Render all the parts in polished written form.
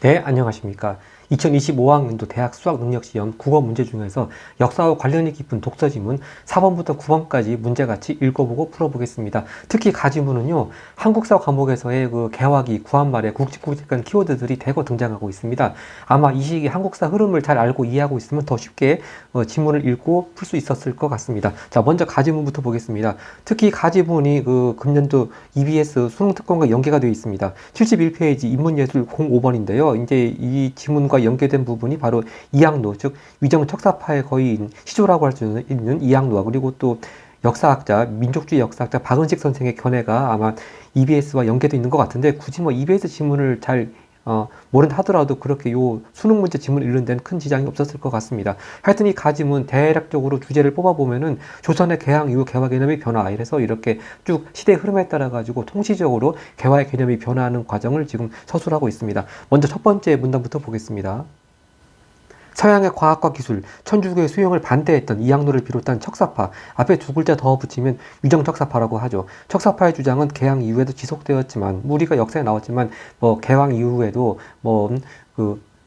네, 안녕하십니까. 2025학년도 대학 수학능력시험 국어 문제 중에서 역사와 관련이 깊은 독서지문 4번부터 9번까지 문제같이 읽어보고 풀어보겠습니다. 특히 가지문은요, 한국사 과목에서의 그 개화기, 구한말의 굵직굵직한 키워드들이 대거 등장하고 있습니다. 아마 이 시기 한국사 흐름을 잘 알고 이해하고 있으면 더 쉽게 지문을 읽고 풀 수 있었을 것 같습니다. 자, 먼저 가지문부터 보겠습니다. 특히 가지문이 그 금년도 EBS 수능특권과 연계가 되어 있습니다. 71페이지 인문예술 05번인데요. 이제 이 지문과 연계된 부분이 바로 이항로, 즉 위정척사파의 거의 시조라고 할 수 있는 이항로와 그리고 또 역사학자, 민족주의 역사학자 박은식 선생의 견해가 아마 EBS와 연계되어 있는 것 같은데 굳이 뭐 EBS 지문을 잘 모른다 하더라도 그렇게 요 수능 문제 지문 읽는 데는 큰 지장이 없었을 것 같습니다. 하여튼 이 가지문 대략적으로 주제를 뽑아보면은 조선의 개항 이후 개화 개념의 변화 이래서 이렇게 쭉 시대의 흐름에 따라 가지고 통시적으로 개화의 개념이 변화하는 과정을 지금 서술하고 있습니다. 먼저 첫 번째 문단부터 보겠습니다. 서양의 과학과 기술, 천주교의 수용을 반대했던 이항로를 비롯한 척사파, 앞에 두 글자 더 붙이면 위정척사파라고 하죠. 척사파의 주장은 개항 이후에도 지속되었지만, 우리가 역사에 나왔지만, 개항 이후에도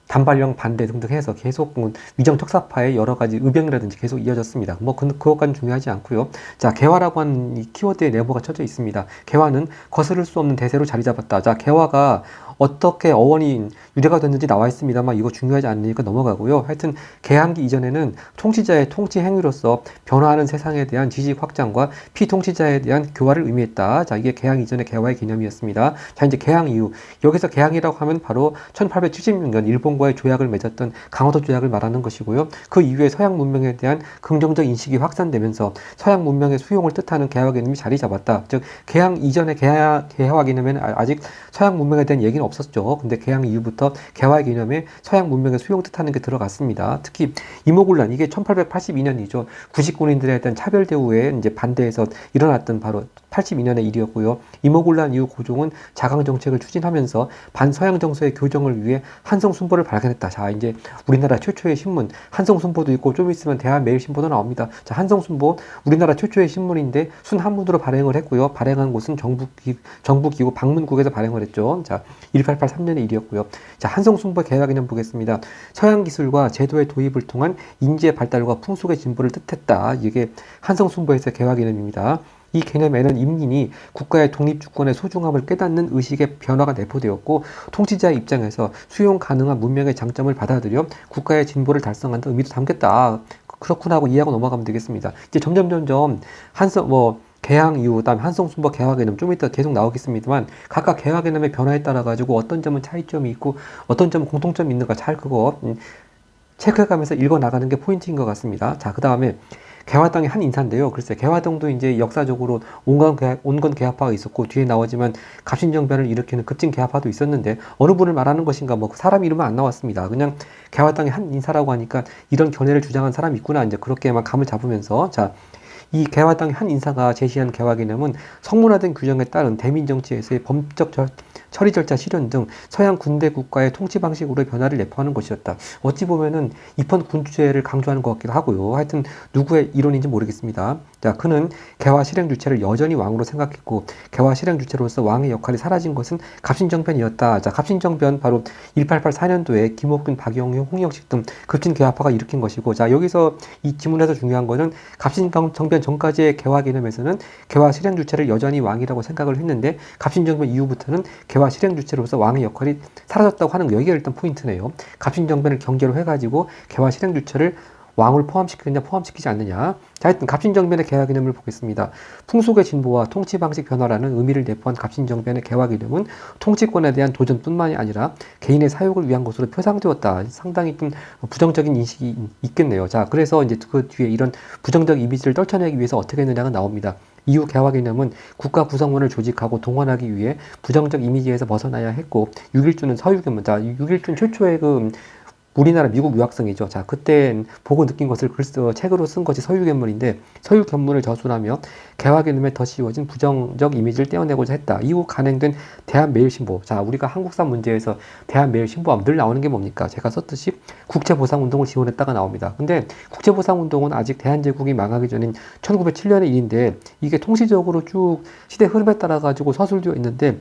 단발령 반대 등등 해서 계속 위정척사파의 여러 가지 의병이라든지 계속 이어졌습니다. 그것까지는 중요하지 않고요. 자, 개화라고 하는 이 키워드의 내부가 쳐져 있습니다. 개화는 거스를 수 없는 대세로 자리 잡았다. 자, 개화가 어떻게 어원이 유래가 됐는지 나와 있습니다만 이거 중요하지 않으니까 넘어가고요. 하여튼 개항기 이전에는 통치자의 통치 행위로서 변화하는 세상에 대한 지식 확장과 피통치자에 대한 교화를 의미했다. 자, 이게 개항 이전의 개화의 개념이었습니다. 자, 이제 개항 이후 여기서 개항이라고 하면 바로 1876년 일본과의 조약을 맺었던 강화도 조약을 말하는 것이고요. 그 이후에 서양 문명에 대한 긍정적 인식이 확산되면서 서양 문명의 수용을 뜻하는 개화 개념이 자리 잡았다. 즉 개항 이전의 개화 개념에는 아직 서양 문명에 대한 얘기는 없었죠. 근데 개항 이후부터 개화 개념에 서양 문명의 수용 뜻하는 게 들어갔습니다. 특히 이모군란 이게 1882년이죠. 구식군인들에 대한 차별 대우에 이제 반대해서 일어났던 바로 82년의 일이었고요. 이모군란 이후 고종은 자강 정책을 추진하면서 반서양 정서의 교정을 위해 한성순보를 발견했다. 자, 이제 우리나라 최초의 신문 한성순보도 있고 좀 있으면 대한매일신보도 나옵니다. 자, 한성순보 우리나라 최초의 신문인데 순한문으로 발행을 했고요. 발행한 곳은 정부기구 방문국에서 발행을 했죠. 자, 1883년의 일이었고요. 자, 한성순보 개화 개념 보겠습니다. 서양 기술과 제도의 도입을 통한 인지의 발달과 풍속의 진보를 뜻했다. 이게 한성순보에서의 개화 개념입니다. 이 개념에는 인민이 국가의 독립주권의 소중함을 깨닫는 의식의 변화가 내포되었고 통치자의 입장에서 수용 가능한 문명의 장점을 받아들여 국가의 진보를 달성한다는 의미도 담겼다. 그렇구나 하고 이해하고 넘어가면 되겠습니다. 이제 점점 개항 이후, 그다음 한성순보 개화 개념 좀 이따 계속 나오겠습니다만 각각 개화 개념의 변화에 따라 가지고 어떤 점은 차이점이 있고 어떤 점은 공통점이 있는가 잘 그거 체크해가면서 읽어 나가는 게 포인트인 것 같습니다. 자, 그 다음에 개화당의 한 인사인데요. 글쎄, 개화당도 이제 역사적으로 온건 개화파가 있었고, 뒤에 나오지만 갑신정변을 일으키는 급진 개화파도 있었는데, 어느 분을 말하는 것인가, 사람 이름은 안 나왔습니다. 그냥 개화당의 한 인사라고 하니까 이런 견해를 주장한 사람이 있구나, 이제 그렇게만 감을 잡으면서, 자, 이 개화당의 한 인사가 제시한 개화 개념은 성문화된 규정에 따른 대민 정치에서의 범적 처리 절차 실현 등 서양 군대 국가의 통치 방식으로의 변화를 내포하는 것이었다. 어찌 보면은 입헌 군주제를 강조하는 것 같기도 하고요. 하여튼 누구의 이론인지 모르겠습니다. 자, 그는 개화 실행 주체를 여전히 왕으로 생각했고 개화 실행 주체로서 왕의 역할이 사라진 것은 갑신정변이었다. 자, 갑신정변 바로 1884년도에 김옥균, 박영효, 홍영식 등 급진 개화파가 일으킨 것이고, 자, 여기서 이 지문에서 중요한 거는 갑신정변 전까지의 개화 개념에서는 개화 실행 주체를 여전히 왕이라고 생각을 했는데 갑신정변 이후부터는 개화 실행 주체로서 왕의 역할이 사라졌다고 하는 거, 여기가 일단 포인트네요. 갑신정변을 경계로 해가지고 개화 실행 주체를 왕을 포함시키느냐 포함시키지 않느냐. 자, 하여튼 갑신정변의 개화 개념을 보겠습니다. 풍속의 진보와 통치 방식 변화라는 의미를 내포한 갑신정변의 개화 개념은 통치권에 대한 도전뿐만이 아니라 개인의 사욕을 위한 것으로 표상되었다. 상당히 좀 부정적인 인식이 있겠네요. 자, 그래서 이제 그 뒤에 이런 부정적 이미지를 떨쳐내기 위해서 어떻게 했느냐가 나옵니다. 이후 개화 개념은 국가 구성원을 조직하고 동원하기 위해 부정적 이미지에서 벗어나야 했고, 6.1주는 서유견문, 자, 6.1주는 최초의 우리나라 미국 유학생이죠. 자, 그때 보고 느낀 것을 책으로 쓴 것이 서유견문인데, 서유견문을 저술하며 개화 개념에 더 씌워진 부정적 이미지를 떼어내고자 했다. 이후 간행된 대한매일신보. 자, 우리가 한국사 문제에서 대한매일신보하면 늘 나오는 게 뭡니까? 제가 썼듯이 국제보상운동을 지원했다가 나옵니다. 근데 국제보상운동은 아직 대한제국이 망하기 전인 1907년의 일인데 이게 통시적으로 쭉 시대 흐름에 따라 가지고 서술되어 있는데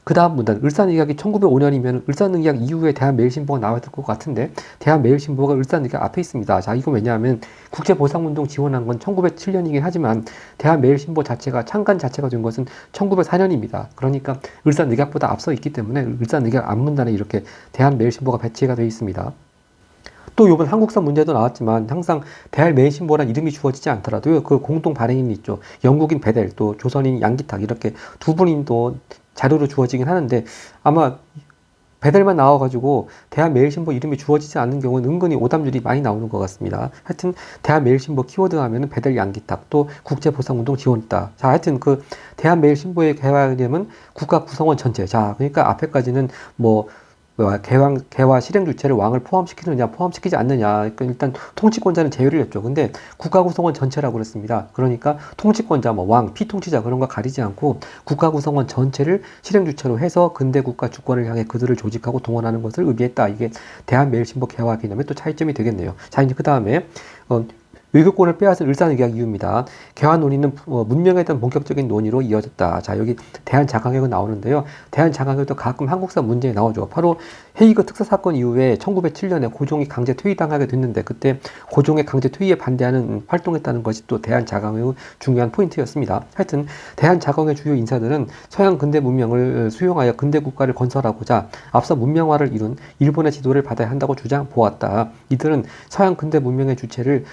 그 다음 문단, 을사늑약이 1905년이면 을사늑약 이후에 대한매일신보가 나왔을 것 같은데 대한매일신보가 을사늑약 앞에 있습니다. 자, 이거 왜냐하면 국제보상운동 지원한 건 1907년이긴 하지만 대한매일신보 자체가 창간 자체가 된 것은 1904년입니다. 그러니까 을사늑약보다 앞서 있기 때문에 을사늑약 앞문단에 이렇게 대한매일신보가 배치가 되어 있습니다. 또 이번 한국사 문제도 나왔지만 항상 대한매일신보란 이름이 주어지지 않더라도요, 그 공동 발행인이 있죠. 영국인 베델, 또 조선인 양기탁, 이렇게 두 분이 또 자료로 주어지긴 하는데 아마 베델만 나와가지고 대한매일신보 이름이 주어지지 않는 경우는 은근히 오답률이 많이 나오는 것 같습니다. 하여튼 대한매일신보 키워드 하면은 베델 양기탁, 또 국제보상운동 지원이다. 자, 하여튼 그 대한매일신보의 개화개념은 국가 구성원 전체. 자, 그러니까 앞에까지는 뭐 개화 실행 주체를 왕을 포함시키느냐 포함시키지 않느냐, 그러니까 일단 통치권자는 제외를 했죠. 근데 국가 구성원 전체라고 그랬습니다. 그러니까 통치권자 뭐 왕, 피통치자 그런 거 가리지 않고 국가 구성원 전체를 실행 주체로 해서 근대 국가 주권을 향해 그들을 조직하고 동원하는 것을 의미했다. 이게 대한매일신보 개화 개념의 또 차이점이 되겠네요. 자, 이제 그 다음에 외교권을 빼앗은 을사늑약 이유입니다. 개화 논의는 문명에 대한 본격적인 논의로 이어졌다. 자, 여기 대한자강회가 나오는데요. 대한자강회도 가끔 한국사 문제에 나오죠. 바로 헤이그 특사 사건 이후에 1907년에 고종이 강제 퇴위당하게 됐는데 그때 고종의 강제 퇴위에 반대하는 활동했다는 것이 또 대한자강회의 중요한 포인트였습니다. 하여튼 대한자강회 주요 인사들은 서양 근대 문명을 수용하여 근대 국가를 건설하고자 앞서 문명화를 이룬 일본의 지도를 받아야 한다고 주장보았다. 이들은 서양 근대 문명의 주체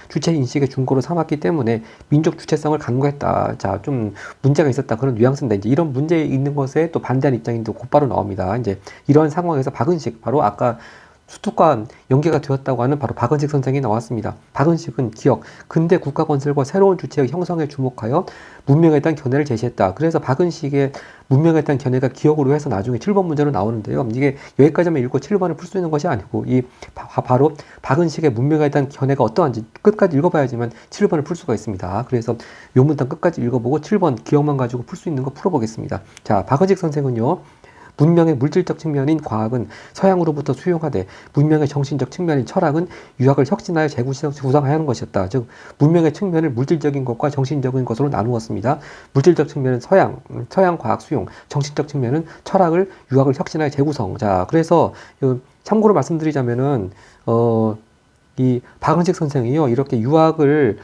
인식의 중고로 삼았기 때문에 민족 주체성을 강구했다. 자, 좀 문제가 있었다. 그런 뉘앙스인데 이제 이런 문제 있는 것에 또 반대하는 입장이 또 곧바로 나옵니다. 이제 이런 상황에서 박은식, 바로 아까 수특과 연계가 되었다고 하는 바로 박은식 선생이 나왔습니다. 박은식은 기억, 근대 국가 건설과 새로운 주체의 형성에 주목하여 문명에 대한 견해를 제시했다. 그래서 박은식의 문명에 대한 견해가 기억으로 해서 나중에 7번 문제로 나오는데요. 이게 여기까지만 읽고 7번을 풀 수 있는 것이 아니고 바로 박은식의 문명에 대한 견해가 어떠한지 끝까지 읽어봐야지만 7번을 풀 수가 있습니다. 그래서 요 문단 끝까지 읽어보고 7번 기억만 가지고 풀 수 있는 거 풀어보겠습니다. 자, 박은식 선생은요, 문명의 물질적 측면인 과학은 서양으로부터 수용하되 문명의 정신적 측면인 철학은 유학을 혁신하여 재구성하여 하는 것이었다. 즉 문명의 측면을 물질적인 것과 정신적인 것으로 나누었습니다. 물질적 측면은 서양 과학 수용, 정신적 측면은 철학을 유학을 혁신하여 재구성. 자, 그래서 참고로 말씀드리자면은 이 박은식 선생이요, 이렇게 유학을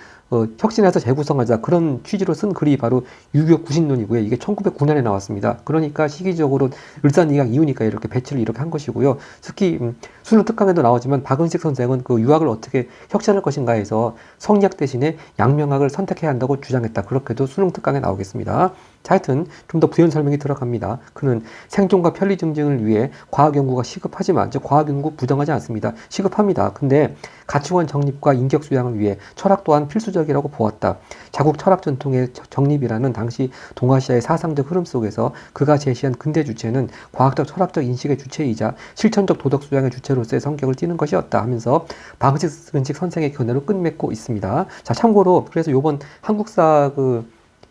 혁신해서 재구성하자, 그런 취지로 쓴 글이 바로 유교 구신론이고요. 이게 1909년에 나왔습니다. 그러니까 시기적으로 을사늑약 이후니까 이렇게 배치를 이렇게 한 것이고요. 특히 수능 특강에도 나오지만 박은식 선생은 그 유학을 어떻게 혁신할 것인가 해서 성리학 대신에 양명학을 선택해야 한다고 주장했다. 그렇게도 수능 특강에 나오겠습니다. 자, 하여튼 좀 더 부연 설명이 들어갑니다. 그는 생존과 편리 증진을 위해 과학 연구가 시급하지만 과학 연구 부정하지 않습니다. 시급합니다. 근데 가치관 정립과 인격 수양을 위해 철학 또한 필수적이라고 보았다. 자국 철학 전통의 정립이라는 당시 동아시아의 사상적 흐름 속에서 그가 제시한 근대 주체는 과학적 철학적 인식의 주체이자 실천적 도덕 수양의 주체로서의 성격을 띠는 것이었다 하면서 박은식 선생의 견해로 끝맺고 있습니다. 자, 참고로 그래서 요번 한국사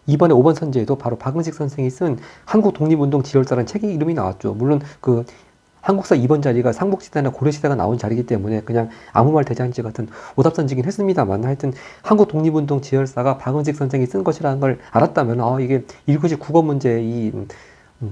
이번에 5번 선지에도 바로 박은식 선생이 쓴 한국 독립운동 지열사라는 책의 이름이 나왔죠. 물론 그 한국사 2번 자리가 삼국시대나 고려시대가 나온 자리이기 때문에 그냥 아무 말 대잔치 같은 오답선지긴 했습니다만, 하여튼 한국 독립운동 지열사가 박은식 선생이 쓴 것이라는 걸 알았다면 이게 1교시 국어 문제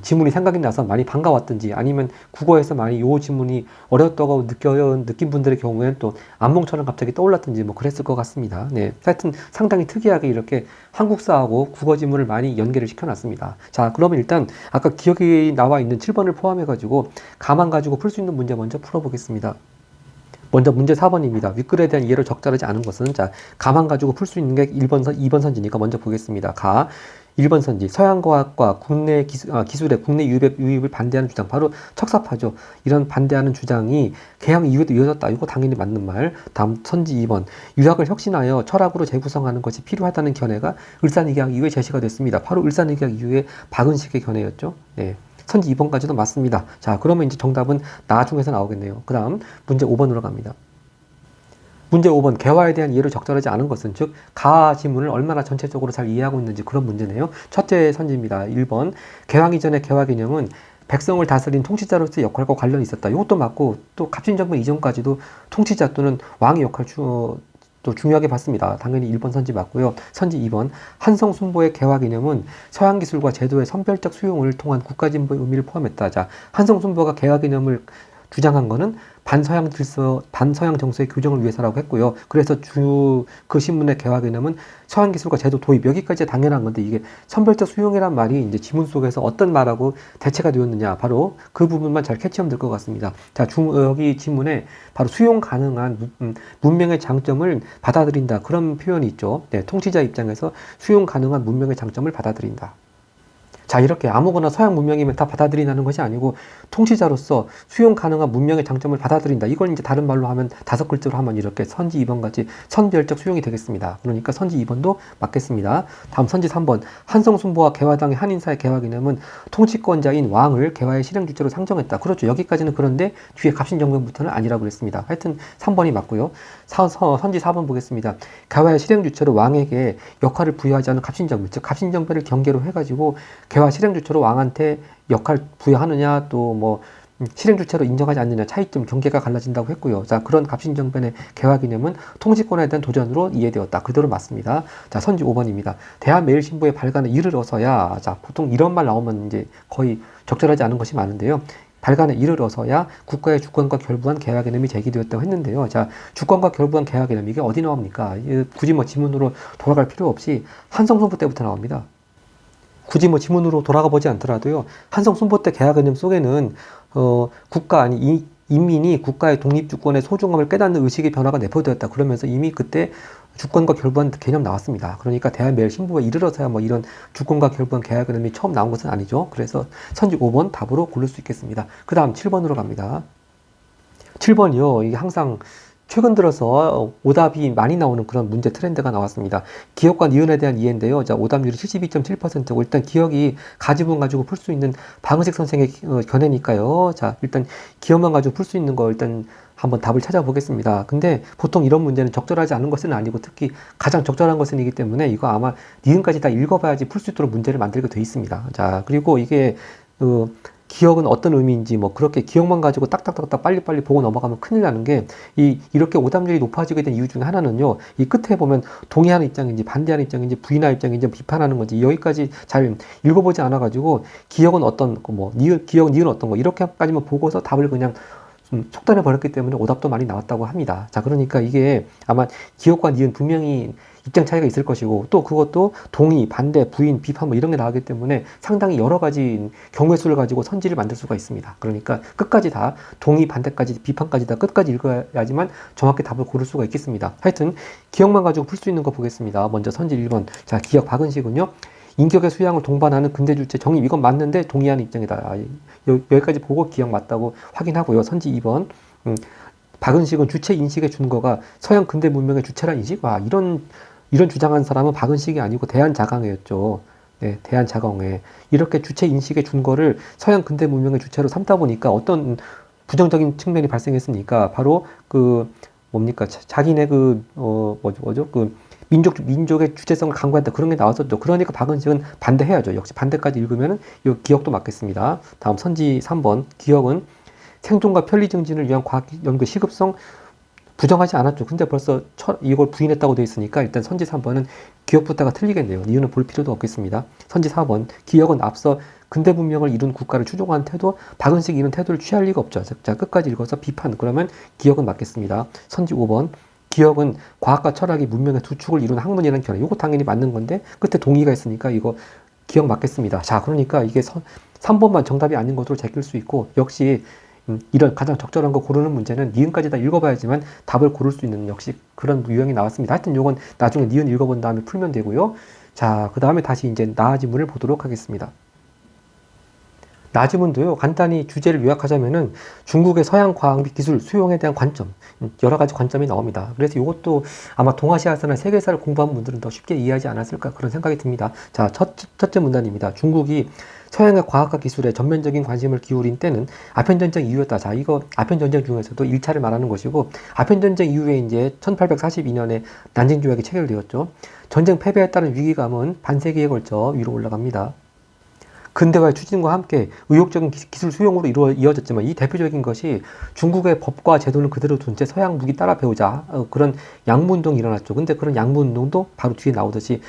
지문이 생각이 나서 많이 반가웠든지, 아니면 국어에서 많이 요 지문이 어렵다고 느낀 분들의 경우에는 또 안몽처럼 갑자기 떠올랐든지 뭐 그랬을 것 같습니다. 네, 하여튼 상당히 특이하게 이렇게 한국사하고 국어 지문을 많이 연계를 시켜놨습니다. 자, 그러면 일단 아까 기억이 나와 있는 7번을 포함해가지고 가만 가지고 풀 수 있는 문제 먼저 풀어보겠습니다. 먼저 문제 4번입니다. 윗글에 대한 이해를 적절하지 않은 것은, 자, 가만 가지고 풀 수 있는 게 2번 선지니까 먼저 보겠습니다. 1번 선지, 서양과학과 국내 기술의 국내 유입을 반대하는 주장, 바로 척사파죠. 이런 반대하는 주장이 개항 이후에도 이어졌다. 이거 당연히 맞는 말. 다음 선지 2번, 유학을 혁신하여 철학으로 재구성하는 것이 필요하다는 견해가 을사늑약 이후에 제시가 됐습니다. 바로 을사늑약 이후에 박은식의 견해였죠. 네. 선지 2번까지도 맞습니다. 자, 그러면 이제 정답은 나중에서 나오겠네요. 그 다음 문제 5번으로 갑니다. 문제 5번, 개화에 대한 이해를 적절하지 않은 것은, 즉 가 지문을 얼마나 전체적으로 잘 이해하고 있는지, 그런 문제네요. 첫째 선지입니다. 1번, 개왕 이전의 개화 개념은 백성을 다스린 통치자로서의 역할과 관련이 있었다. 이것도 맞고, 또 갑진정부 이전까지도 통치자 또는 왕의 역할 또 중요하게 봤습니다. 당연히 1번 선지 맞고요. 선지 2번 한성순보의 개화 개념은 서양 기술과 제도의 선별적 수용을 통한 국가진보의 의미를 포함했다. 자, 한성순보가 개화 개념을 주장한 거는 반서양 질서, 반서양 정서의 교정을 위해서라고 했고요. 그래서 그 신문의 개화 개념은 서양 기술과 제도 도입, 여기까지 당연한 건데 이게 선별적 수용이란 말이 이제 지문 속에서 어떤 말하고 대체가 되었느냐, 바로 그 부분만 잘 캐치하면 될 것 같습니다. 자, 여기 지문에 바로 수용 가능한 문명의 장점을 받아들인다, 그런 표현이 있죠. 네, 통치자 입장에서 수용 가능한 문명의 장점을 받아들인다. 자, 이렇게 아무거나 서양 문명이면 다 받아들인다는 것이 아니고 통치자로서 수용 가능한 문명의 장점을 받아들인다. 이걸 이제 다른 말로 하면, 5글자로 하면 이렇게 선지 2번 같이 선별적 수용이 되겠습니다. 그러니까 선지 2번도 맞겠습니다. 다음 선지 3번. 한성순보와 개화당의 한인사의 개화 개념은 통치권자인 왕을 개화의 실행 주체로 상정했다. 그렇죠. 여기까지는 그런데 뒤에 갑신정변부터는 아니라고 그랬습니다. 하여튼 3번이 맞고요. 선지 4번 보겠습니다. 개화의 실행 주체로 왕에게 역할을 부여하지 않은 갑신정변, 즉 갑신정변을 경계로 해가지고 개화 실행 주체로 왕한테 역할 부여하느냐, 또 뭐 실행 주체로 인정하지 않느냐, 차이점, 경계가 갈라진다고 했고요. 자, 그런 갑신정변의 개화 개념은 통치권에 대한 도전으로 이해되었다. 그대로 맞습니다. 자, 선지 5번입니다. 대한매일신보의 발간에 이르러서야, 자, 보통 이런 말 나오면 이제 거의 적절하지 않은 것이 많은데요. 발간에 이르러서야 국가의 주권과 결부한 개화 개념이 제기되었다고 했는데요. 자, 주권과 결부한 개화 개념, 이게 어디 나옵니까? 굳이 뭐 지문으로 돌아갈 필요 없이 한성순보 때부터 나옵니다. 굳이 뭐 지문으로 돌아가 보지 않더라도요, 한성순보 때 개화 개념 속에는 국가, 아니 인민이 국가의 독립주권의 소중함을 깨닫는 의식의 변화가 내포되었다, 그러면서 이미 그때 주권과 결부한 개념 나왔습니다. 그러니까 대한매일신보에 이르러서야 뭐 이런 주권과 결부한 개화 개념이 처음 나온 것은 아니죠. 그래서 선지 5번 답으로 고를 수 있겠습니다. 그 다음 7번으로 갑니다. 7번이요, 이게 항상 최근 들어서 오답이 많이 나오는 그런 문제 트렌드가 나왔습니다. 기억과 니은에 대한 이해인데요. 자, 오답률이 72.7%고, 일단 기억이 가지문 가지고 풀 수 있는 박은식 선생의 견해니까요. 자, 일단 기억만 가지고 풀 수 있는 거 일단 한번 답을 찾아보겠습니다. 근데 보통 이런 문제는 적절하지 않은 것은 아니고 특히 가장 적절한 것은이기 때문에 이거 아마 니은까지 다 읽어봐야지 풀 수 있도록 문제를 만들게 돼 있습니다. 자, 그리고 이게 기억은 어떤 의미인지 뭐 그렇게 기억만 가지고 딱딱딱딱 빨리빨리 보고 넘어가면 큰일 나는 게, 이렇게 오답률이 높아지게 된 이유 중에 하나는요, 이 끝에 보면 동의하는 입장인지 반대하는 입장인지 부인하는 입장인지 비판하는 건지 여기까지 잘 읽어보지 않아가지고 기억은 어떤 거, 뭐 기억 니은 어떤 거, 이렇게까지만 보고서 답을 그냥 속단해 버렸기 때문에 오답도 많이 나왔다고 합니다. 자, 그러니까 이게 아마 기억과 니은 분명히 입장 차이가 있을 것이고, 또 그것도 동의, 반대, 부인, 비판 뭐 이런 게 나오기 때문에 상당히 여러 가지 경우의 수를 가지고 선지를 만들 수가 있습니다. 그러니까 끝까지 다 동의, 반대까지, 비판까지 다 끝까지 읽어야지만 정확히 답을 고를 수가 있겠습니다. 하여튼 기억만 가지고 풀 수 있는 거 보겠습니다. 먼저 선지 1번. 자, 기억 박은식은요, 인격의 수양을 동반하는 근대 주체 정립, 이건 맞는데 동의하는 입장이다. 여기까지 보고 기억 맞다고 확인하고요. 선지 2번. 박은식은 주체 인식의 준거가 서양 근대 문명의 주체란 인식? 와, 이런 주장한 사람은 박은식이 아니고 대한자강회였죠. 네, 대한자강회. 이렇게 주체 인식의 준거를 서양 근대 문명의 주체로 삼다 보니까 어떤 부정적인 측면이 발생했습니까? 바로 뭡니까? 자기네 민족의 주체성을 강구한다, 그런 게 나왔었죠. 그러니까 박은식은 반대해야죠. 역시 반대까지 읽으면 이 기억도 맞겠습니다. 다음 선지 3번. 기억은 생존과 편리 증진을 위한 과학 연구 시급성 부정하지 않았죠. 근데 벌써 이걸 부인했다고 되어 있으니까 일단 선지 3번은 기억부터가 틀리겠네요. 이유는 볼 필요도 없겠습니다. 선지 4번. 기억은 앞서 근대 문명을 이룬 국가를 추종한 태도, 박은식이 이런 태도를 취할 리가 없죠. 자, 끝까지 읽어서 비판. 그러면 기억은 맞겠습니다. 선지 5번. 기억은 과학과 철학이 문명의 두 축을 이룬 학문이라는 견해. 이거 당연히 맞는 건데 끝에 동의가 있으니까 이거 기억 맞겠습니다. 자, 그러니까 이게 3번만 정답이 아닌 것으로 제낄 수 있고, 역시 이런 가장 적절한 거 고르는 문제는 니은까지 다 읽어봐야지만 답을 고를 수 있는, 역시 그런 유형이 나왔습니다. 하여튼 요건 나중에 니은 읽어본 다음에 풀면 되고요. 자, 그 다음에 다시 이제 나지문을 보도록 하겠습니다. 나지문도요, 간단히 주제를 요약하자면은 중국의 서양 과학 및 기술 수용에 대한 관점, 여러 가지 관점이 나옵니다. 그래서 이것도 아마 동아시아사나 세계사를 공부한 분들은 더 쉽게 이해하지 않았을까, 그런 생각이 듭니다. 자, 첫째 문단입니다. 중국이 서양의 과학과 기술에 전면적인 관심을 기울인 때는 아편전쟁 이후였다. 자, 이거 아편전쟁 중에서도 1차를 말하는 것이고, 아편전쟁 이후에 이제 1842년에 난징조약이 체결되었죠. 전쟁 패배에 따른 위기감은 반세기에 걸쳐 위로 올라갑니다. 근대화의 추진과 함께 의욕적인 기술 수용으로 이어졌지만 이 대표적인 것이 중국의 법과 제도를 그대로 둔 채 서양 무기 따라 배우자 그런 양무운동이 일어났죠. 근데 그런 양무운동도 바로 뒤에 나오듯이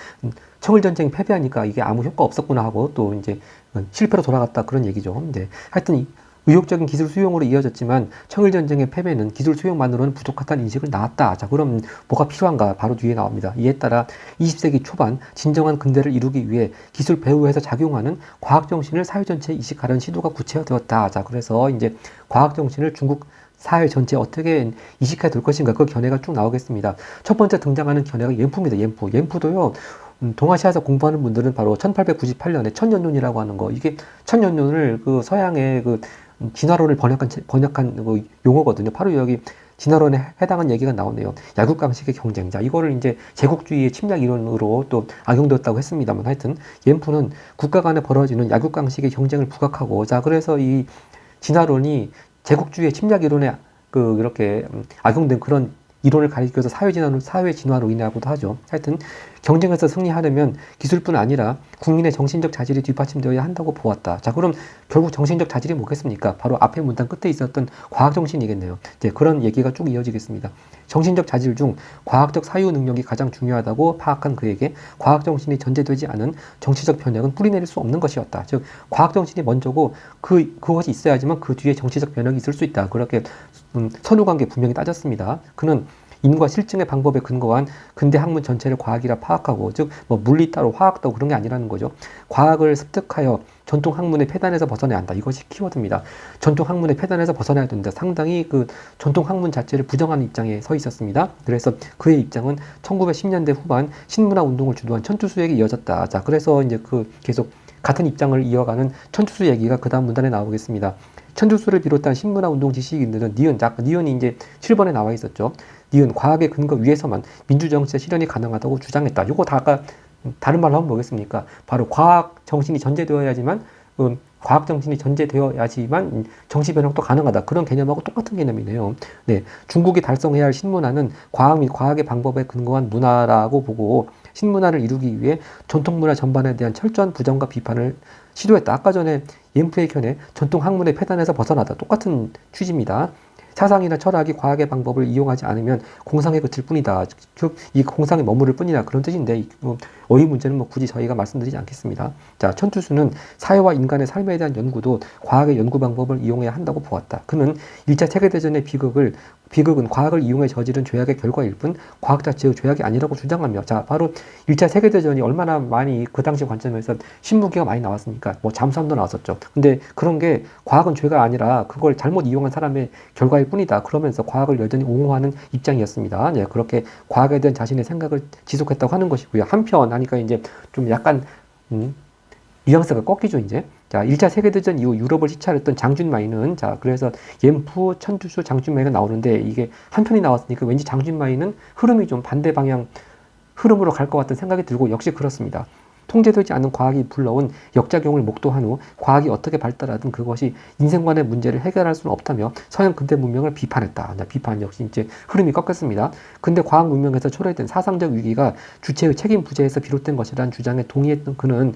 청일전쟁 패배하니까 이게 아무 효과 없었구나 하고 또 이제 실패로 돌아갔다 그런 얘기죠. 근데 하여튼 의욕적인 기술 수용으로 이어졌지만 청일전쟁의 패배는 기술 수용만으로는 부족하다는 인식을 낳았다. 자, 그럼 뭐가 필요한가? 바로 뒤에 나옵니다. 이에 따라 20세기 초반 진정한 근대를 이루기 위해 기술 배후에서 작용하는 과학정신을 사회 전체에 이식하려는 시도가 구체화되었다. 자, 그래서 이제 과학정신을 중국 사회 전체에 어떻게 이식해 둘 것인가 그 견해가 쭉 나오겠습니다. 첫 번째 등장하는 견해가 옌푸입니다. 옌푸. 옌푸도요. 동아시아에서 공부하는 분들은 바로 1898년에 천년론이라고 하는 거, 이게 천년론을 그 서양의 그 진화론을 번역한 그 용어거든요. 바로 여기 진화론에 해당한 얘기가 나오네요. 약육강식의 경쟁자. 이거를 이제 제국주의의 침략 이론으로 또 악용되었다고 했습니다만 하여튼 옌푸는 국가 간에 벌어지는 약육강식의 경쟁을 부각하고 자, 그래서 이 진화론이 제국주의의 침략 이론에 이렇게 악용된 그런 이론을 가리켜서 사회 진화론이라고도 하죠. 하여튼 경쟁에서 승리하려면 기술뿐 아니라 국민의 정신적 자질이 뒷받침되어야 한다고 보았다. 자, 그럼 결국 정신적 자질이 뭐겠습니까? 바로 앞에 문단 끝에 있었던 과학정신이겠네요. 네, 그런 얘기가 쭉 이어지겠습니다. 정신적 자질 중 과학적 사유 능력이 가장 중요하다고 파악한 그에게 과학정신이 전제되지 않은 정치적 변혁은 뿌리내릴 수 없는 것이었다. 즉, 과학정신이 먼저고 그것이 있어야지만 그 뒤에 정치적 변혁이 있을 수 있다. 그렇게 선후관계 분명히 따졌습니다. 그는 인과 실증의 방법에 근거한 근대 학문 전체를 과학이라 파악하고 즉 뭐 물리 따로 화학 따로 그런 게 아니라는 거죠. 과학을 습득하여 전통 학문의 폐단에서 벗어나야 한다. 이것이 키워드입니다. 전통 학문의 폐단에서 벗어나야 된다. 상당히 그 전통 학문 자체를 부정하는 입장에 서 있었습니다. 그래서 그의 입장은 1910년대 후반 신문화 운동을 주도한 천투수에게 이어졌다. 자, 그래서 이제 계속 같은 입장을 이어가는 천투수 얘기가 그 다음 문단에 나오겠습니다. 천투수를 비롯한 신문화 운동 지식인들은 니은이 이제 7번에 나와 있었죠. 니은 과학의 근거 위에서만 민주정치의 실현이 가능하다고 주장했다. 요거 다가 다른 말로 하면 뭐겠습니까? 바로 과학 정신이 전제되어야지만 과학 정신이 전제되어야지만 정치 변혁도 가능하다. 그런 개념하고 똑같은 개념이네요. 네, 중국이 달성해야 할 신문화는 과학 및 과학의 방법에 근거한 문화라고 보고 신문화를 이루기 위해 전통 문화 전반에 대한 철저한 부정과 비판을 시도했다. 아까 전에 옌푸의 견해 전통 학문의 폐단에서 벗어나다. 똑같은 취지입니다. 사상이나 철학이 과학의 방법을 이용하지 않으면 공상에 그칠 뿐이다. 즉, 이 공상에 머무를 뿐이다. 그런 뜻인데, 어휘 문제는 뭐 굳이 저희가 말씀드리지 않겠습니다. 자, 천투수는 사회와 인간의 삶에 대한 연구도 과학의 연구 방법을 이용해야 한다고 보았다. 그는 1차 세계대전의 비극은 과학을 이용해 저지른 죄악의 결과일 뿐 과학 자체의 죄악이 아니라고 주장하며 자, 바로 1차 세계대전이 얼마나 많이 그 당시 관점에서 신무기가 많이 나왔으니까 뭐 잠수함도 나왔었죠. 근데 그런 게 과학은 죄가 아니라 그걸 잘못 이용한 사람의 결과일 뿐이다. 그러면서 과학을 여전히 옹호하는 입장이었습니다. 네, 그렇게 과학에 대한 자신의 생각을 지속했다고 하는 것이고요. 한편 하니까 이제 좀 약간 뉘앙스가 꺾이죠, 이제. 자, 1차 세계대전 이후 유럽을 시찰했던 장준마이는, 자, 그래서 옌푸, 천투수, 장준마이가 나오는데, 이게 한 편이 나왔으니까 왠지 장준마이는 흐름이 좀 반대 방향 흐름으로 갈 것 같은 생각이 들고, 역시 그렇습니다. 통제되지 않은 과학이 불러온 역작용을 목도한 후 과학이 어떻게 발달하든 그것이 인생관의 문제를 해결할 수는 없다며 서양 근대 문명을 비판했다. 비판 역시 이제 흐름이 꺾였습니다. 근대 과학 문명에서 초래된 사상적 위기가 주체의 책임 부재에서 비롯된 것이라는 주장에 동의했던 그는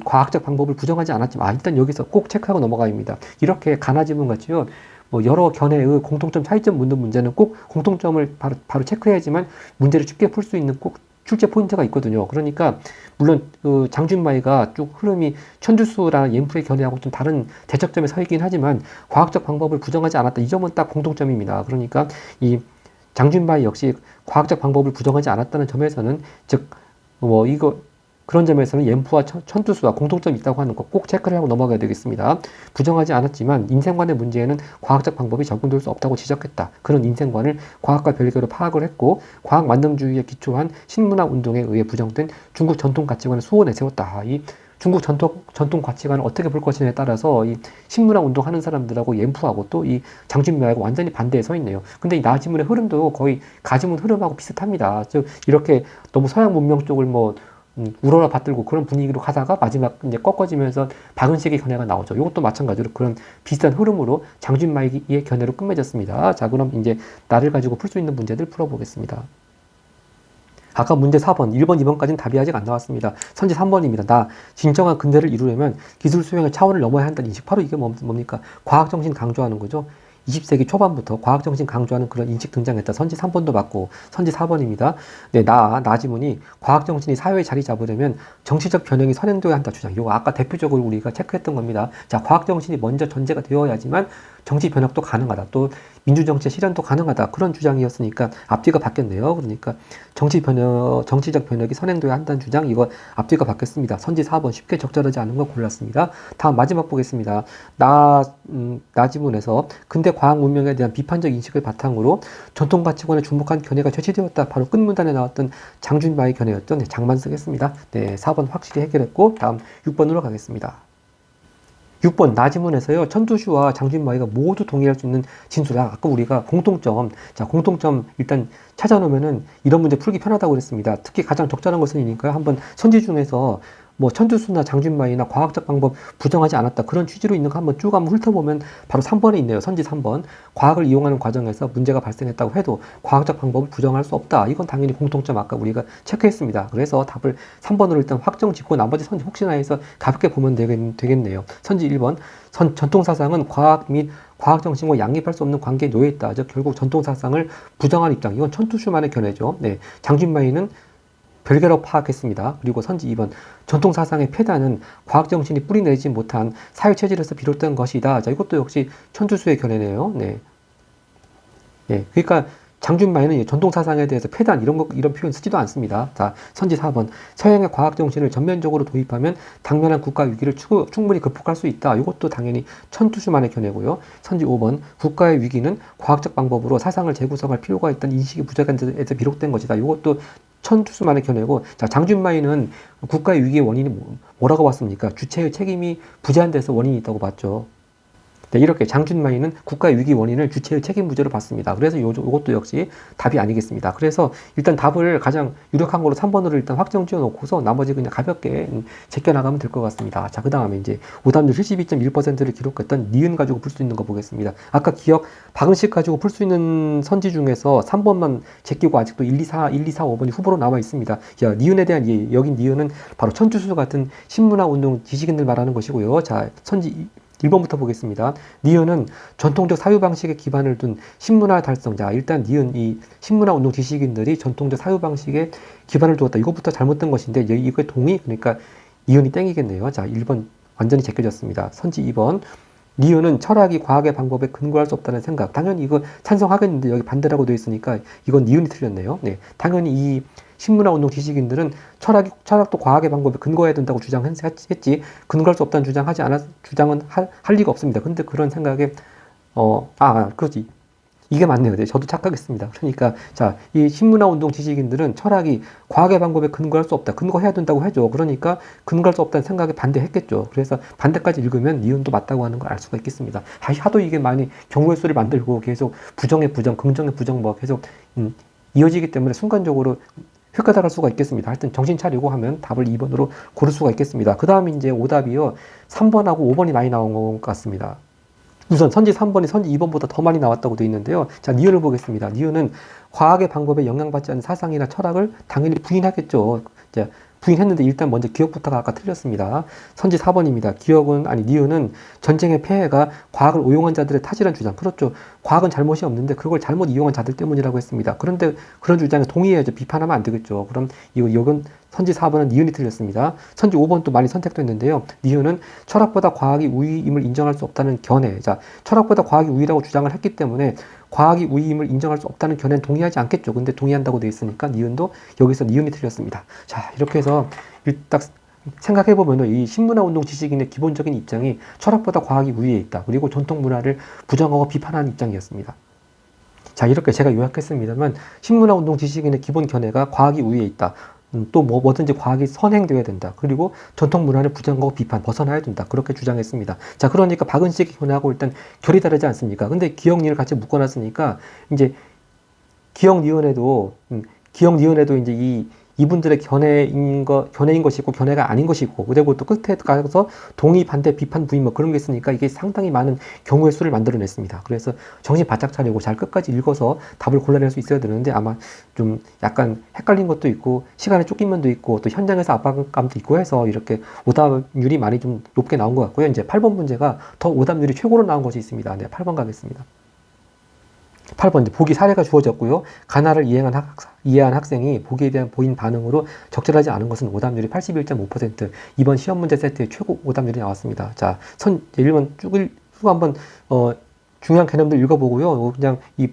과학적 방법을 부정하지 않았지만 일단 여기서 꼭 체크하고 넘어가야 합니다. 이렇게 가나지문 같이요. 뭐 여러 견해의 공통점 차이점 묻는 문제는 꼭 공통점을 바로 체크해야지만 문제를 쉽게 풀 수 있는 꼭 출제 포인트가 있거든요. 그러니까 물론 장준마이가 쭉 흐름이 천주수랑 옌푸의 견해하고 좀 다른 대척점에 서 있긴 하지만 과학적 방법을 부정하지 않았다. 이 점은 딱 공통점입니다. 그러니까 이 장준마이 역시 과학적 방법을 부정하지 않았다는 점에서는 즉 그런 점에서는 옌푸와 천투수와 공통점이 있다고 하는 거 꼭 체크를 하고 넘어가야 되겠습니다. 부정하지 않았지만 인생관의 문제에는 과학적 방법이 적용될 수 없다고 지적했다. 그런 인생관을 과학과 별개로 파악을 했고 과학 만능주의에 기초한 신문화 운동에 의해 부정된 중국 전통 가치관을 수호내 세웠다. 이 중국 전통 가치관을 어떻게 볼 것이냐에 따라서 이 신문화 운동하는 사람들하고 옌푸하고 또 이 장준마이하고 완전히 반대에 서 있네요. 근데 이 나지문의 흐름도 거의 가지문 흐름하고 비슷합니다. 즉 이렇게 너무 서양 문명 쪽을 우러러 받들고 그런 분위기로 가다가 마지막 이제 꺾어지면서 박은식의 견해가 나오죠. 이것도 마찬가지로 그런 비슷한 흐름으로 장준마이의 견해로 끝맺었습니다. 자, 그럼 이제 나를 가지고 풀 수 있는 문제들 풀어보겠습니다. 아까 문제 4번, 1번, 2번까지는 답이 아직 안 나왔습니다. 선지 3번입니다. 나 진정한 근대를 이루려면 기술 수행의 차원을 넘어야 한다는 인식. 바로 이게 뭡니까? 과학정신 강조하는 거죠. 20세기 초반부터 과학정신 강조하는 그런 인식 등장했다. 선지 3번도 맞고, 선지 4번입니다. 네, 나 지문이 과학정신이 사회에 자리 잡으려면 정치적 변형이 선행되어야 한다 주장. 이거 아까 대표적으로 우리가 체크했던 겁니다. 자, 과학정신이 먼저 전제가 되어야지만 정치 변혁도 가능하다. 또 민주정치의 실현도 가능하다. 그런 주장이었으니까 앞뒤가 바뀌었네요. 그러니까 정치적 변혁이 선행되어야 한다는 주장, 이거 앞뒤가 바뀌었습니다. 선지 4번 쉽게 적절하지 않은 거 골랐습니다. 다음 마지막 보겠습니다. 나 지문에서 근대 과학 문명에 대한 비판적 인식을 바탕으로 전통 가치관에 중복한 견해가 제시되었다. 바로 끝문단에 나왔던 장준마의 견해였던 장만 쓰겠습니다. 네, 4번 확실히 해결했고, 다음 6번으로 가겠습니다. 6번 나지문에서요, 천두슈와 장준마이가 모두 동의할 수 있는 진술. 아까 우리가 공통점 일단 찾아놓으면은 이런 문제 풀기 편하다고 그랬습니다. 특히 가장 적절한 것은이니까요. 한번 선지 중에서 뭐 천두수나 장준마이나 과학적 방법 부정하지 않았다, 그런 취지로 있는 거 한번 훑어보면 바로 3번에 있네요. 선지 3번. 과학을 이용하는 과정에서 문제가 발생했다고 해도 과학적 방법을 부정할 수 없다. 이건 당연히 공통점 아까 우리가 체크했습니다. 그래서 답을 3번으로 일단 확정 짓고 나머지 선지 혹시나 해서 가볍게 보면 되겠네요. 선지 1번. 전통사상은 과학 및 과학정신과 양립할 수 없는 관계에 놓여 있다. 즉 결국 전통사상을 부정한 입장. 이건 천두슈만의 견해죠. 네, 장준마이는 별개로 파악했습니다. 그리고 선지 2번. 전통사상의 폐단은 과학정신이 뿌리내리지 못한 사회체질에서 비롯된 것이다. 자, 이것도 역시 천주수의 견해네요. 네. 네. 그러니까 장준마이는 전통사상에 대해서 폐단, 이런 표현 쓰지도 않습니다. 자, 선지 4번. 서양의 과학정신을 전면적으로 도입하면 당면한 국가 위기를 충분히 극복할 수 있다. 이것도 당연히 천주수만의 견해고요. 선지 5번. 국가의 위기는 과학적 방법으로 사상을 재구성할 필요가 있다는 인식이 부족한 데서 비롯된 것이다. 이것도 천투수만의 견해고, 자, 장준마이는 국가의 위기의 원인이 뭐라고 봤습니까? 주체의 책임이 부재한 데서 원인이 있다고 봤죠. 네, 이렇게 장준마이는 국가의 위기 원인을 주체의 책임 부재로 봤습니다. 그래서 이것도 역시 답이 아니겠습니다. 그래서 일단 답을 가장 유력한 거로 3번으로 일단 확정 지어 놓고서 나머지 그냥 가볍게 제껴나가면 될 것 같습니다. 자, 그 다음에 이제 오답률 72.1%를 기록했던 니은 가지고 풀 수 있는 거 보겠습니다. 아까 박은식 가지고 풀 수 있는 선지 중에서 3번만 제끼고 아직도 1, 2, 4, 5번이 후보로 남아 있습니다. 자, 니은에 대한 여긴 니은은 바로 천주수 같은 신문화 운동 지식인들 말하는 것이고요. 자, 선지 1번부터 보겠습니다. 니은은 전통적 사유방식에 기반을 둔 신문화 달성. 자, 일단 니은, 이 신문화 운동 지식인들이 전통적 사유방식에 기반을 두었다. 이것부터 잘못된 것인데, 이거 동의, 그러니까 니은이 땡이겠네요. 자, 1번 완전히 제껴졌습니다. 선지 2번. 니은은 철학이 과학의 방법에 근거할 수 없다는 생각. 당연히 이거 찬성하겠는데 여기 반대라고 되어 있으니까 이건 니은이 틀렸네요. 네, 당연히 이 신문화 운동 지식인들은 철학도 과학의 방법에 근거해야 된다고 주장했지, 근거할 수 없다는 주장은 할 리가 없습니다. 근데 그런 생각에 그렇지. 이게 맞네요. 네, 저도 착각했습니다. 그러니까 자, 이 신문화 운동 지식인들은 철학이 과학의 방법에 근거할 수 없다, 근거해야 된다고 해줘. 그러니까 근거할 수 없다는 생각에 반대했겠죠. 그래서 반대까지 읽으면 니은도 맞다고 하는 걸 알 수가 있겠습니다. 하도 이게 많이 경우의 수를 만들고 계속 부정의 부정, 긍정의 부정 뭐 계속 이어지기 때문에 순간적으로 획가닥할 수가 있겠습니다. 하여튼 정신 차리고 하면 답을 2번으로 고를 수가 있겠습니다. 그 다음 이제 오답이요, 3번하고 5번이 많이 나온 것 같습니다. 우선 선지 3번이 선지 2번보다 더 많이 나왔다고 되어 있는데요. 자, 니은을 보겠습니다. 니은은 과학의 방법에 영향받지 않는 사상이나 철학을 당연히 부인하겠죠. 자, 부인했는데 일단 먼저 기억부터가 아까 틀렸습니다. 선지 4번입니다. 니은은 전쟁의 폐해가 과학을 오용한 자들의 탓이란 주장. 그렇죠. 과학은 잘못이 없는데 그걸 잘못 이용한 자들 때문이라고 했습니다. 그런데 그런 주장에 동의해야죠. 비판하면 안 되겠죠. 그럼 이건 선지 4번은 니은이 틀렸습니다. 선지 5번도 많이 선택됐는데요. 니은은 철학보다 과학이 우위임을 인정할 수 없다는 견해. 자, 철학보다 과학이 우위라고 주장을 했기 때문에 과학이 우위임을 인정할 수 없다는 견해는 동의하지 않겠죠. 근데 동의한다고 되어 있으니까 니은도 여기서 니은이 틀렸습니다. 자, 이렇게 해서 딱 생각해보면 이 신문화 운동 지식인의 기본적인 입장이 철학보다 과학이 우위에 있다. 그리고 전통 문화를 부정하고 비판하는 입장이었습니다. 자, 이렇게 제가 요약했습니다만 신문화 운동 지식인의 기본 견해가 과학이 우위에 있다. 또 뭐든지 과학이 선행되어야 된다. 그리고 전통 문화를 부정하고 비판, 벗어나야 된다. 그렇게 주장했습니다. 자, 그러니까 박은식 견해하고 일단 결이 다르지 않습니까? 근데 기억, 니을 같이 묶어놨으니까 이제 기억, 니은에도 이제 이분들의 견해인 것이 있고 견해가 아닌 것이 있고, 그리고 또 끝에 가서 동의, 반대, 비판, 부인 뭐 그런 게 있으니까 이게 상당히 많은 경우의 수를 만들어냈습니다. 그래서 정신 바짝 차리고 잘 끝까지 읽어서 답을 골라낼 수 있어야 되는데, 아마 좀 약간 헷갈린 것도 있고 시간에 쫓긴 면도 있고 또 현장에서 압박감도 있고 해서 이렇게 오답률이 많이 좀 높게 나온 것 같고요. 이제 8번 문제가 더 오답률이 최고로 나온 것이 있습니다. 네, 8번 가겠습니다. 8번 이제 보기 사례가 주어졌고요. 가나를 이해한 학생이 보기에 대한 보인 반응으로 적절하지 않은 것은 오답률이 81.5%. 이번 시험 문제 세트의 최고 오답률이 나왔습니다. 자, 1번 쭉 한번 중요한 개념들 읽어보고요. 그냥 이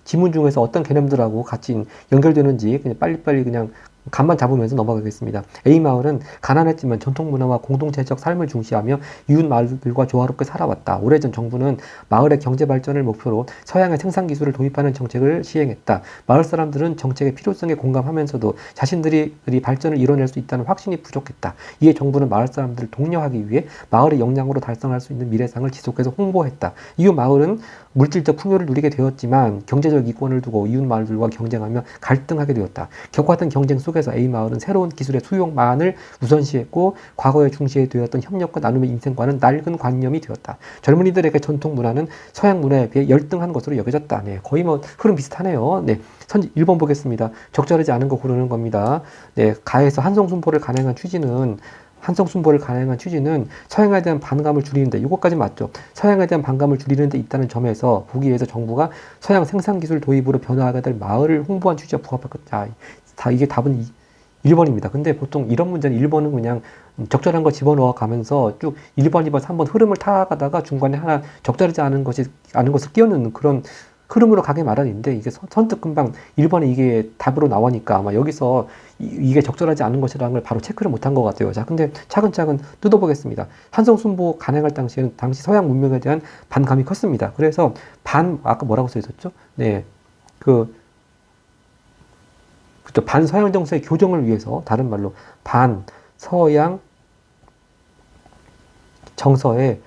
지문 중에서 어떤 개념들하고 같이 연결되는지 그냥 빨리빨리 그냥 감만 잡으면서 넘어가겠습니다. A마을은 가난했지만 전통문화와 공동체적 삶을 중시하며 이웃 마을들과 조화롭게 살아왔다. 오래전 정부는 마을의 경제발전을 목표로 서양의 생산기술을 도입하는 정책을 시행했다. 마을 사람들은 정책의 필요성에 공감하면서도 자신들이 발전을 이뤄낼 수 있다는 확신이 부족했다. 이에 정부는 마을 사람들을 독려하기 위해 마을의 역량으로 달성할 수 있는 미래상을 지속해서 홍보했다. 이후 마을은 물질적 풍요를 누리게 되었지만 경제적 이권을 두고 이웃 마을들과 경쟁하며 갈등하게 되었다. 격화된 경쟁 속에서 A마을은 새로운 기술의 수용만을 우선시했고 과거에 중시되었던 협력과 나눔의 인생과는 낡은 관념이 되었다. 젊은이들에게 전통 문화는 서양 문화에 비해 열등한 것으로 여겨졌다. 네, 거의 뭐 흐름 비슷하네요. 네, 1번 보겠습니다. 적절하지 않은 거 고르는 겁니다. 네, 가에서 한성순보를 가능한 취지는 서양에 대한 반감을 줄이는데, 이것까지 맞죠? 서양에 대한 반감을 줄이는 데 있다는 점에서 보기에서 정부가 서양 생산기술 도입으로 변화하게 될 마을을 홍보한 취지와 부합할 것. 이게 답은 1번입니다. 근데 보통 이런 문제는 1번은 그냥 적절한 거 집어넣어 가면서 쭉 1번, 2번, 3번 흐름을 타가다가 중간에 하나 적절하지 않은 것을 끼워넣는 그런 흐름으로 가게 마련인데, 이게 선뜻 금방 1번에 이게 답으로 나오니까 아마 여기서 이게 적절하지 않은 것이라는 걸 바로 체크를 못한 것 같아요. 자, 근데 차근차근 뜯어보겠습니다. 한성순보 가능할 당시에는 당시 서양 문명에 대한 반감이 컸습니다. 그래서 아까 뭐라고 써 있었죠? 네, 반서양 정서의 교정을 위해서, 다른 말로 반서양 정서의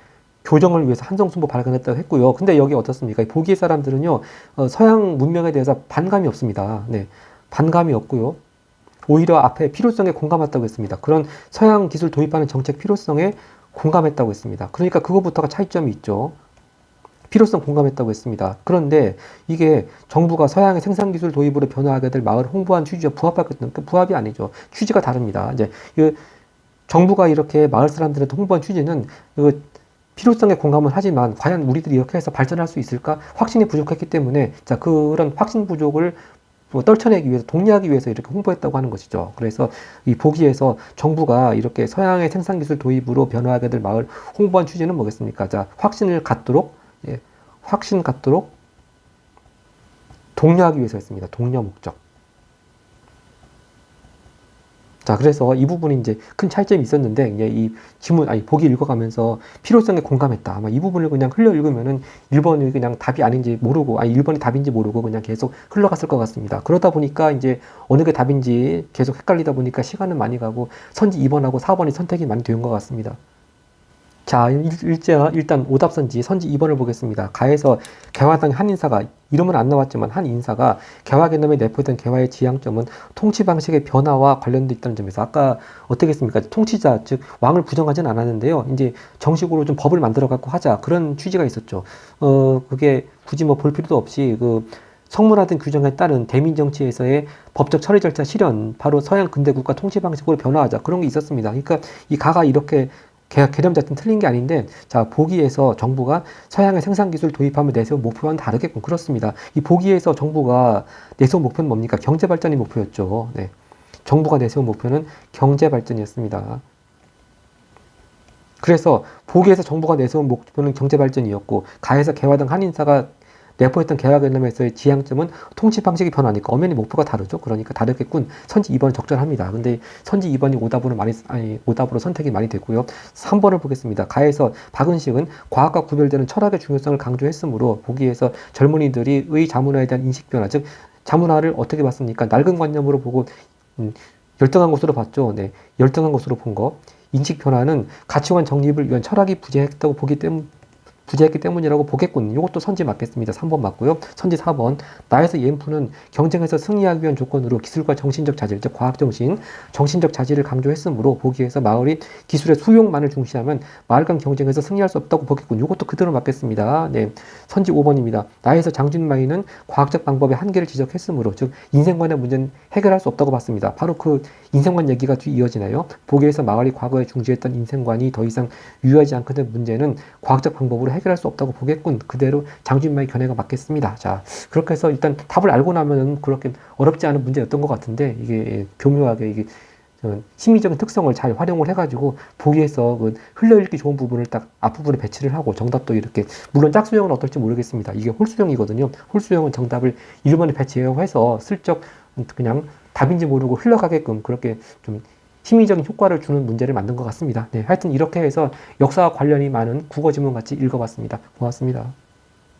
교정을 위해서 한성순보 발간했다고 했고요. 근데 여기 어떻습니까? 보기의 사람들은요, 서양 문명에 대해서 반감이 없습니다. 네, 반감이 없고요. 오히려 앞에 필요성에 공감했다고 했습니다. 그런 서양 기술 도입하는 정책 필요성에 공감했다고 했습니다. 그러니까 그거부터가 차이점이 있죠. 필요성 공감했다고 했습니다. 그런데 이게 정부가 서양의 생산기술 도입으로 변화하게 될 마을을 홍보한 취지와 부합하겠다는, 부합이 아니죠. 취지가 다릅니다. 이제 정부가 이렇게 마을 사람들한테 홍보한 취지는 필요성에 공감은 하지만 과연 우리들이 이렇게 해서 발전할 수 있을까? 확신이 부족했기 때문에, 자, 그런 확신 부족을 떨쳐내기 위해서, 독려하기 위해서 이렇게 홍보했다고 하는 것이죠. 그래서 이 보기에서 정부가 이렇게 서양의 생산기술 도입으로 변화하게 될 마을 홍보한 취지는 뭐겠습니까? 자, 확신 갖도록 독려하기 위해서였습니다. 독려 목적. 자, 그래서 이 부분이 이제 큰 차이점이 있었는데, 이제 이 보기 읽어가면서 필요성에 공감했다. 아마 이 부분을 그냥 흘려 읽으면은 1번이 그냥 답이 아닌지 모르고, 1번이 답인지 모르고 그냥 계속 흘러갔을 것 같습니다. 그러다 보니까 이제 어느 게 답인지 계속 헷갈리다 보니까 시간은 많이 가고 선지 2번하고 4번이 선택이 많이 된 것 같습니다. 자, 일단 오답선지 선지 2번을 보겠습니다. 가에서 개화당 한 인사가, 이름은 안 나왔지만 한 인사가 개화 개념에 내포된 개화의 지향점은 통치 방식의 변화와 관련돼 있다는 점에서, 아까 어떻게 했습니까? 통치자, 즉 왕을 부정하진 않았는데요. 이제 정식으로 좀 법을 만들어 갖고 하자, 그런 취지가 있었죠. 그게 굳이 뭐 볼 필요도 없이 성문화된 규정에 따른 대민 정치에서의 법적 처리 절차 실현, 바로 서양 근대 국가 통치 방식으로 변화하자, 그런 게 있었습니다. 그러니까 이 가가 이렇게 개념 자체는 틀린 게 아닌데, 자, 보기에서 정부가 서양의 생산기술 도입하며 내세운 목표와는 다르겠군. 그렇습니다. 이 보기에서 정부가 내세운 목표는 뭡니까? 경제발전이 목표였죠. 네. 정부가 내세운 목표는 경제발전이었습니다. 그래서 보기에서 정부가 내세운 목표는 경제발전이었고, 가에서 개화당 한 인사가 내포했던 개화 개념에서의 지향점은 통치 방식이 변화니까 엄연히 목표가 다르죠. 그러니까 다르겠군. 선지 2번 적절합니다. 근데 선지 2번이 오답으로 선택이 많이 됐고요. 3번을 보겠습니다. 가에서 박은식은 과학과 구별되는 철학의 중요성을 강조했으므로 보기에서 젊은이들이 자문화에 대한 인식 변화, 즉 자문화를 어떻게 봤습니까? 낡은 관념으로 보고 열등한 것으로 봤죠. 네, 열등한 것으로 본 거. 인식 변화는 가치관 정립을 위한 철학이 부재했다고 부재했기 때문이라고 보겠군. 이것도 선지 맞겠습니다. 3번 맞고요. 선지 4번. 나에서 EMF는 경쟁에서 승리하기 위한 조건으로 기술과 정신적 자질, 즉 과학정신, 정신적 자질을 강조했으므로 보기에서 마을이 기술의 수용만을 중시하면 마을 간 경쟁에서 승리할 수 없다고 보겠군. 이것도 그대로 맞겠습니다. 네. 선지 5번입니다. 나에서 장준마이는 과학적 방법의 한계를 지적했으므로, 즉 인생관의 문제는 해결할 수 없다고 봤습니다. 바로 그 인생관 얘기가 뒤 이어지나요? 보기에서 마을이 과거에 중시했던 인생관이 더 이상 유효하지 않게 된 문제는 과학적 방법으로 해결할 수 없다고 보겠군. 그대로 장준마의 견해가 맞겠습니다. 자, 그렇게 해서 일단 답을 알고 나면은 그렇게 어렵지 않은 문제였던 것 같은데, 이게 교묘하게 이게 심리적인 특성을 잘 활용을 해가지고 보기에서 그 흘려읽기 좋은 부분을 딱 앞부분에 배치를 하고 정답도 이렇게, 물론 짝수형은 어떨지 모르겠습니다. 이게 홀수형이거든요. 홀수형은 정답을 1번에 배치해서 슬쩍 그냥 답인지 모르고 흘러가게끔 그렇게 좀 심리적인 효과를 주는 문제를 만든 것 같습니다. 네, 하여튼 이렇게 해서 역사와 관련이 많은 국어 지문 같이 읽어봤습니다. 고맙습니다.